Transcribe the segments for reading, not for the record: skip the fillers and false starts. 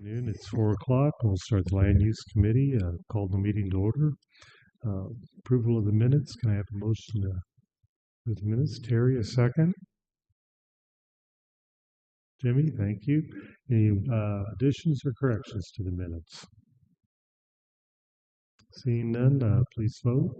Noon. It's 4 o'clock. We'll start the Land Use Committee. Call the meeting to order. Approval of the minutes. Can I have a motion to approve the minutes? Terry, a second. Jimmy, thank you. Any additions or corrections to the minutes? Seeing none, please vote.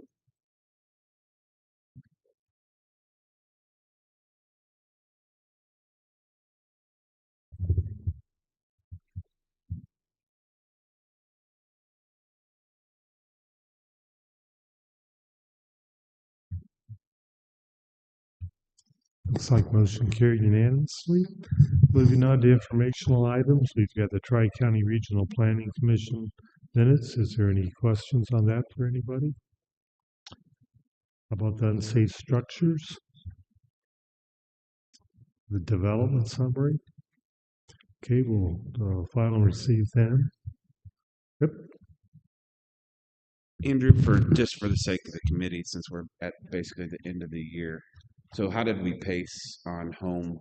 Looks like motion carried unanimously. Moving on to informational items, we've got the Tri-County Regional Planning Commission minutes. Is there any questions on that for anybody? How about the unsafe structures? The development summary? Okay, we'll file and receive then. Yep. Andrew, for the sake of the committee, since we're at basically the end of the year, so how did we pace on home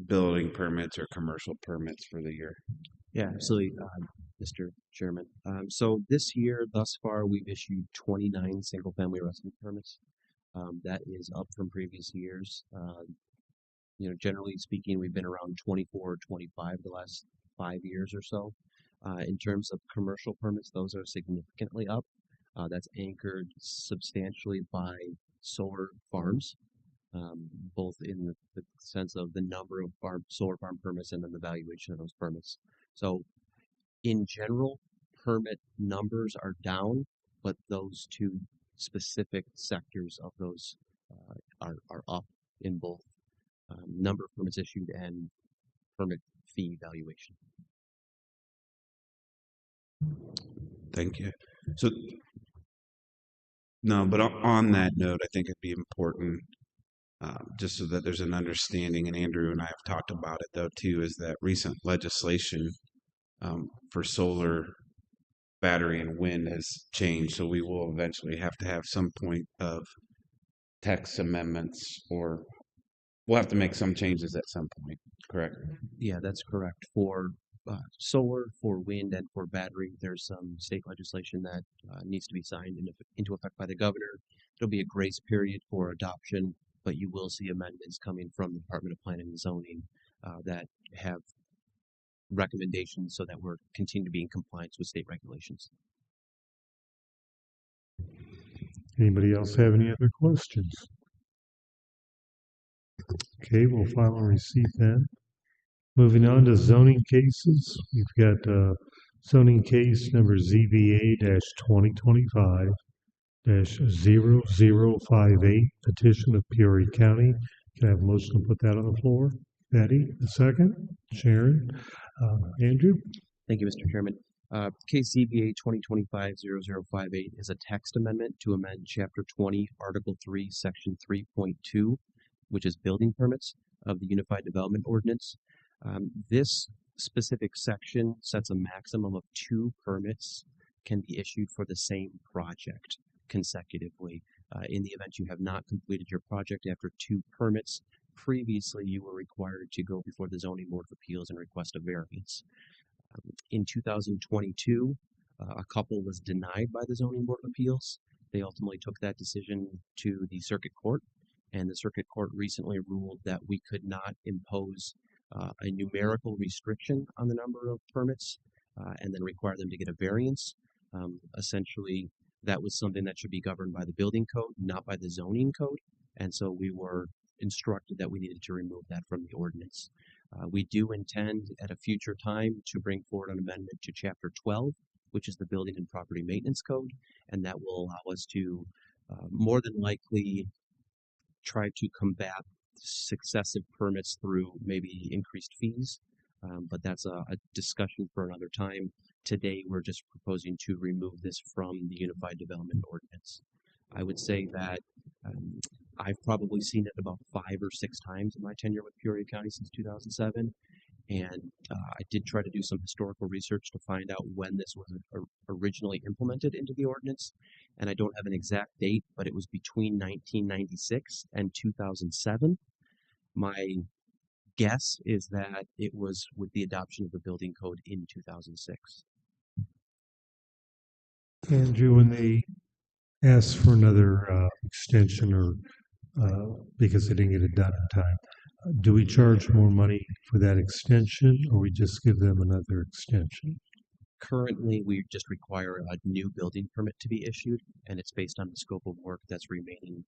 building permits or commercial permits for the year? Yeah, absolutely, Mr. Chairman. So this year, thus far, we've issued 29 single-family residence permits. That is up from previous years. Generally speaking, we've been around 24 or 25 the last 5 years or so. In terms of commercial permits, those are significantly up. That's anchored substantially by solar farms, both in the sense of the number of solar farm permits and then the valuation of those permits. So in general, permit numbers are down, but those two specific sectors of those are up in both number of permits issued and permit fee valuation. Thank you. So, no, but on that note, I think it'd be important, just so that there's an understanding, and Andrew and I have talked about it though too, is that recent legislation for solar, battery, and wind has changed. So we will eventually have to have some point of text amendments, or we'll have to make some changes at some point, correct? Yeah, that's correct. For solar, for wind, and for battery, there's some state legislation that needs to be signed into effect by the governor. There'll be a grace period for adoption, but you will see amendments coming from the Department of Planning and Zoning that have recommendations so that we're continue to be in compliance with state regulations. Anybody else have any other questions? Okay, we'll file and receive then. Moving on to zoning cases, we've got zoning case number ZBA-2025-0058, petition of Peoria County. Can I have a motion to put that on the floor? Betty, a second. Sharon, Andrew? Thank you, Mr. Chairman. Case ZBA 2025-0058 is a text amendment to amend Chapter 20, Article 3, Section 3.2, which is building permits of the Unified Development Ordinance. This specific section sets a maximum of 2 permits can be issued for the same project consecutively. In the event you have not completed your project after 2 permits, previously you were required to go before the Zoning Board of Appeals and request a variance. In 2022, a couple was denied by the Zoning Board of Appeals. They ultimately took that decision to the Circuit Court, and the Circuit Court recently ruled that we could not impose a numerical restriction on the number of permits and then require them to get a variance. Essentially, that was something that should be governed by the building code, not by the zoning code, and so we were instructed that we needed to remove that from the ordinance. We do intend at a future time to bring forward an amendment to Chapter 12, which is the Building and Property Maintenance Code, and that will allow us to more than likely try to combat successive permits through maybe increased fees, but that's a discussion for another time. Today, we're just proposing to remove this from the Unified Development Ordinance. I would say that I've probably seen it about 5 or 6 times in my tenure with Peoria County since 2007, and I did try to do some historical research to find out when this was originally implemented into the ordinance, and I don't have an exact date, but it was between 1996 and 2007. My guess is that it was with the adoption of the building code in 2006. Andrew, when they ask for another extension or because they didn't get it done in time, do we charge more money for that extension or we just give them another extension? Currently, we just require a new building permit to be issued, and it's based on the scope of work that's remaining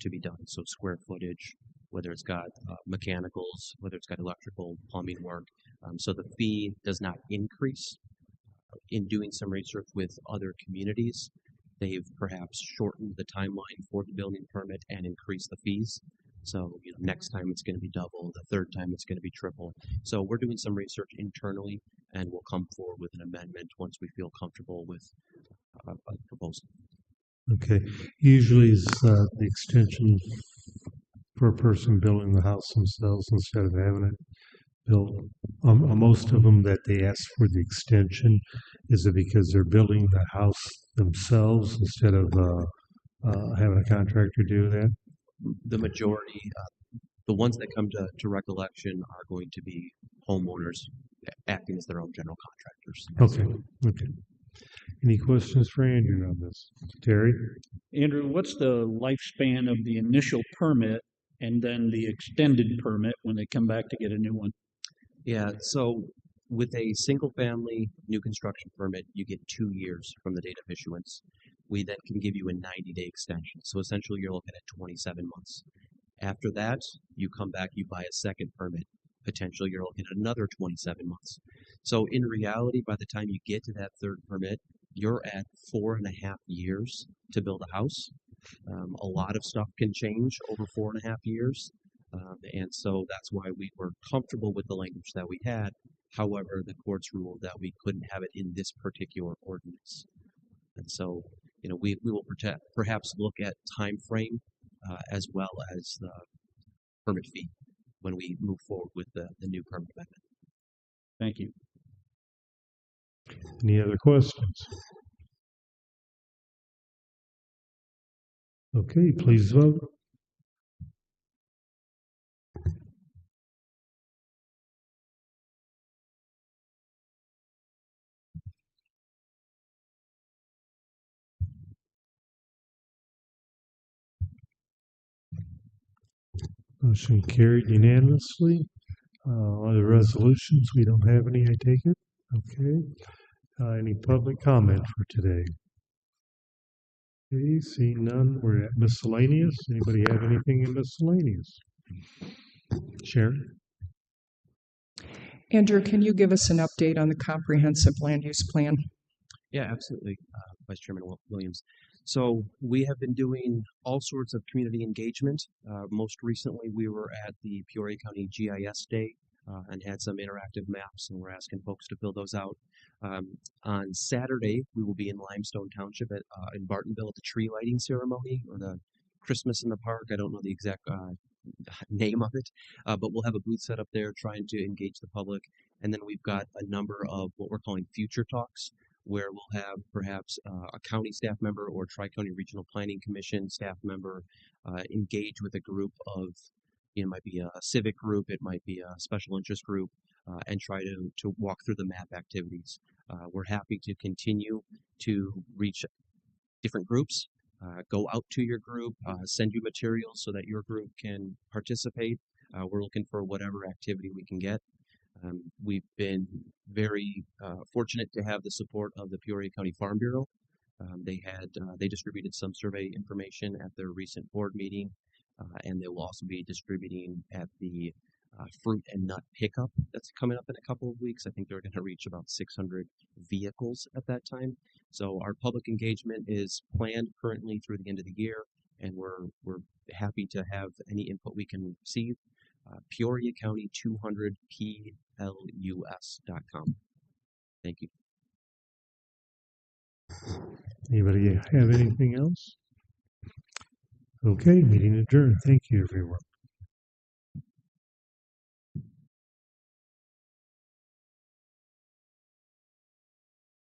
to be done. So square footage, whether it's got mechanicals, whether it's got electrical, plumbing work. So the fee does not increase. In doing some research with other communities, they've perhaps shortened the timeline for the building permit and increased the fees. So, next time it's going to be double, the third time it's going to be triple. So we're doing some research internally, and we'll come forward with an amendment once we feel comfortable with a proposal. Okay. Usually is the extension for a person building the house themselves instead of having it built. Most of them that they ask for the extension, is it because they're building the house themselves instead of having a contractor do that? The majority, the ones that come to recollection are going to be homeowners acting as their own general contractors. Okay. Any questions for Andrew on this? Terry? Andrew, what's the lifespan of the initial permit and then the extended permit when they come back to get a new one? Yeah, so with a single family new construction permit, you get 2 years from the date of issuance. We then can give you a 90-day extension. So essentially you're looking at 27 months. After that, you come back, you buy a second permit. Potentially you're looking at another 27 months. So in reality, by the time you get to that third permit, you're at 4.5 years to build a house. A lot of stuff can change over 4.5 years. And so that's why we were comfortable with the language that we had. However, the courts ruled that we couldn't have it in this particular ordinance. And so, we will perhaps look at time frame as well as the permit fee when we move forward with the new permit amendment. Thank you. Any other questions? Okay, please vote. Motion carried unanimously. Other resolutions, we don't have any, I take it? Okay. Any public comment for today? Okay, seeing none, we're at miscellaneous. Anybody have anything in miscellaneous? Sharon? Andrew, can you give us an update on the comprehensive land use plan? Yeah, absolutely, Vice Chairman Williams. So we have been doing all sorts of community engagement. Most recently, we were at the Peoria County GIS Day and had some interactive maps, and we're asking folks to fill those out. On Saturday, we will be in Limestone Township in Bartonville at the tree lighting ceremony, or the Christmas in the Park. I don't know the exact name of it, but we'll have a booth set up there trying to engage the public. And then we've got a number of what we're calling future talks, where we'll have perhaps a county staff member or Tri-County Regional Planning Commission staff member engage with a group of, it might be a civic group, it might be a special interest group, and try to walk through the map activities. We're happy to continue to reach different groups, go out to your group, send you materials so that your group can participate. We're looking for whatever activity we can get. We've been very fortunate to have the support of the Peoria County Farm Bureau. They distributed some survey information at their recent board meeting, and they will also be distributing at the fruit and nut pickup that's coming up in a couple of weeks. I think they're going to reach about 600 vehicles at that time. So our public engagement is planned currently through the end of the year, and we're happy to have any input we can receive. Peoria County 200 PLUS.com. Thank you. Anybody have anything else? Okay, meeting adjourned. Thank you, everyone.